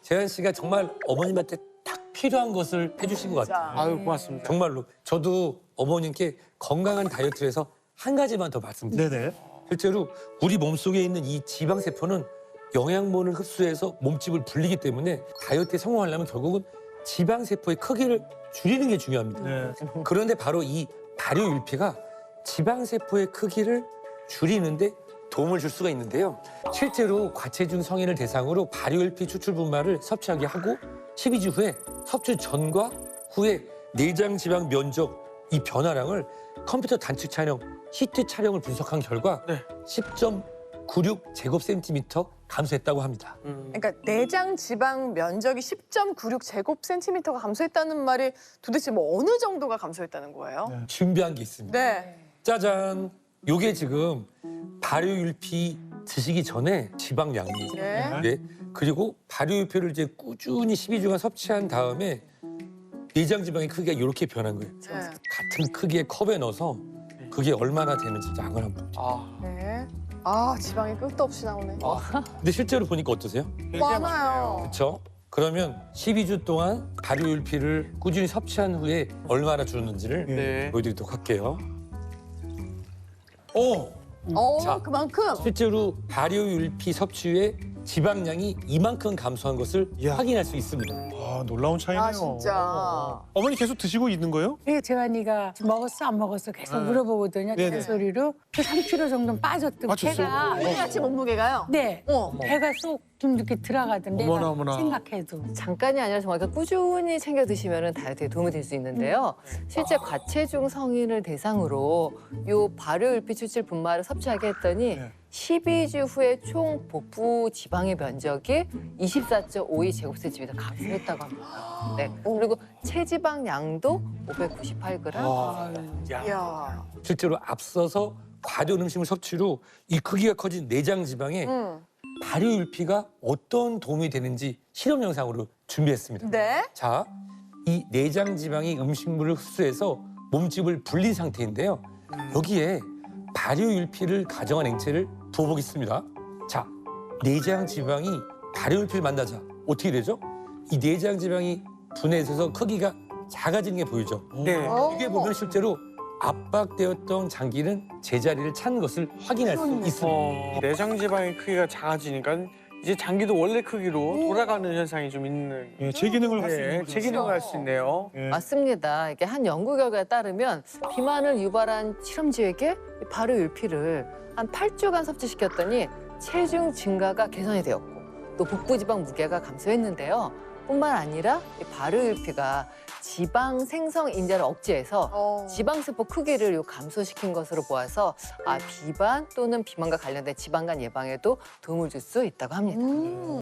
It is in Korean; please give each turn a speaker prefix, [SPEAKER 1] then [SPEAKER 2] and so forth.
[SPEAKER 1] 재한 씨가 정말 어머님한테 딱 필요한 것을 해주신 것 같아요.
[SPEAKER 2] 아유, 고맙습니다.
[SPEAKER 1] 정말로. 저도 어머님께 건강한 다이어트를 해서 한 가지만 더 말씀드릴게요.
[SPEAKER 2] 네네.
[SPEAKER 1] 실제로 우리 몸속에 있는 이 지방세포는 영양분을 흡수해서 몸집을 불리기 때문에 다이어트에 성공하려면 결국은 지방세포의 크기를 줄이는 게 중요합니다.
[SPEAKER 2] 네.
[SPEAKER 1] 그런데 바로 이 발효율피가 지방세포의 크기를 줄이는데 도움을 줄 수가 있는데요. 실제로 과체중 성인을 대상으로 발효율피 추출 분말을 섭취하게 하고 12주 후에 섭취 전과 후에 내장 지방 면적 이 변화량을 컴퓨터 단축 촬영, CT 촬영을 분석한 결과
[SPEAKER 2] 네.
[SPEAKER 1] 10.96 제곱센티미터 감소했다고 합니다.
[SPEAKER 3] 그러니까 내장 지방 면적이 10.96 제곱센티미터가 감소했다는 말이 도대체 뭐 어느 정도가 감소했다는 거예요?
[SPEAKER 2] 네.
[SPEAKER 1] 준비한 게 있습니다.
[SPEAKER 3] 네.
[SPEAKER 1] 짜잔! 요게 지금 발효율피 드시기 전에 지방량이에요.
[SPEAKER 3] 네.
[SPEAKER 1] 네. 그리고 발효율피를 이제 꾸준히 12주간 섭취한 다음에 내장 지방의 크기가 이렇게 변한 거예요.
[SPEAKER 3] 네.
[SPEAKER 1] 같은 크기의 컵에 넣어서 그게 얼마나 되는지 양을 한번 보죠.
[SPEAKER 2] 아,
[SPEAKER 3] 네. 아, 지방이 끝도 없이 나오네.
[SPEAKER 1] 근데 실제로 보니까 어떠세요?
[SPEAKER 3] 많아요.
[SPEAKER 1] 그렇죠? 그러면 12주 동안 발효율피를 꾸준히 섭취한 후에 얼마나 줄었는지를
[SPEAKER 2] 네.
[SPEAKER 1] 보여드리도록 할게요. 오! 자.
[SPEAKER 3] 그만큼.
[SPEAKER 1] 실제로 발효율피 섭취 후에 지방량이 이만큼 감소한 것을
[SPEAKER 2] 이야.
[SPEAKER 1] 확인할 수 있습니다.
[SPEAKER 2] 아, 놀라운 차이네요.
[SPEAKER 3] 아, 진짜.
[SPEAKER 2] 어머니 계속 드시고 있는 거예요?
[SPEAKER 4] 네, 재환이가 먹었어 안 먹었어 계속 물어보거든요.
[SPEAKER 2] 네네.
[SPEAKER 4] 잔소리로 그 3kg 정도 빠졌더고
[SPEAKER 2] 빠졌어요?
[SPEAKER 4] 배가
[SPEAKER 3] 매일같이 몸무게가요?
[SPEAKER 4] 네
[SPEAKER 3] 어.
[SPEAKER 4] 배가 쏙 좀 이렇게 들어가던데
[SPEAKER 2] 어머나, 어머나.
[SPEAKER 4] 생각해도
[SPEAKER 5] 잠깐이 아니라 정말 꾸준히 챙겨 드시면 다이어트에 도움이 될 수 있는데요. 실제 과체중 성인을 대상으로 요 발효율피 추출 분말을 섭취하게 했더니
[SPEAKER 2] 네.
[SPEAKER 5] 12주 후에 총 복부 지방의 면적이 24.52 제곱센티미터 감소했다고 합니다. 네. 그리고 체지방량도 598g.
[SPEAKER 3] 이야.
[SPEAKER 1] 실제로 앞서서 과도한 음식물 섭취로 이 크기가 커진 내장 지방에 발효율피가 어떤 도움이 되는지 실험 영상으로 준비했습니다.
[SPEAKER 3] 네.
[SPEAKER 1] 자, 이 내장 지방이 음식물을 흡수해서 몸집을 불린 상태인데요. 여기에 발효율피를 가정한 액체를 부어보겠습니다. 자, 내장 지방이 발효율피를 만나자 어떻게 되죠? 이 내장 지방이 분해돼서 크기가 작아지는 게 보이죠?
[SPEAKER 2] 네.
[SPEAKER 1] 이게 보면 실제로 압박되었던 장기는 제자리를 찾는 것을 확인할 수 있습니다.
[SPEAKER 6] 내장 지방의 크기가 작아지니까 이제 장기도 원래 크기로 돌아가는 현상이 좀 있는.
[SPEAKER 2] 예, 제 기능을 할 수 있는
[SPEAKER 6] 네,
[SPEAKER 2] 거죠.
[SPEAKER 6] 제 기능을 할 수 있네요.
[SPEAKER 2] 예.
[SPEAKER 5] 맞습니다. 이게 한 연구 결과에 따르면 비만을 유발한 실험쥐에게 이 발효율피를 한 8주간 섭취시켰더니 체중 증가가 개선이 되었고 또 복부지방 무게가 감소했는데요. 뿐만 아니라 이 발효율피가 지방 생성 인자를 억제해서 지방세포 크기를 요 감소시킨 것으로 보아서 비만 또는 비만과 관련된 지방간 예방에도 도움을 줄 수 있다고 합니다.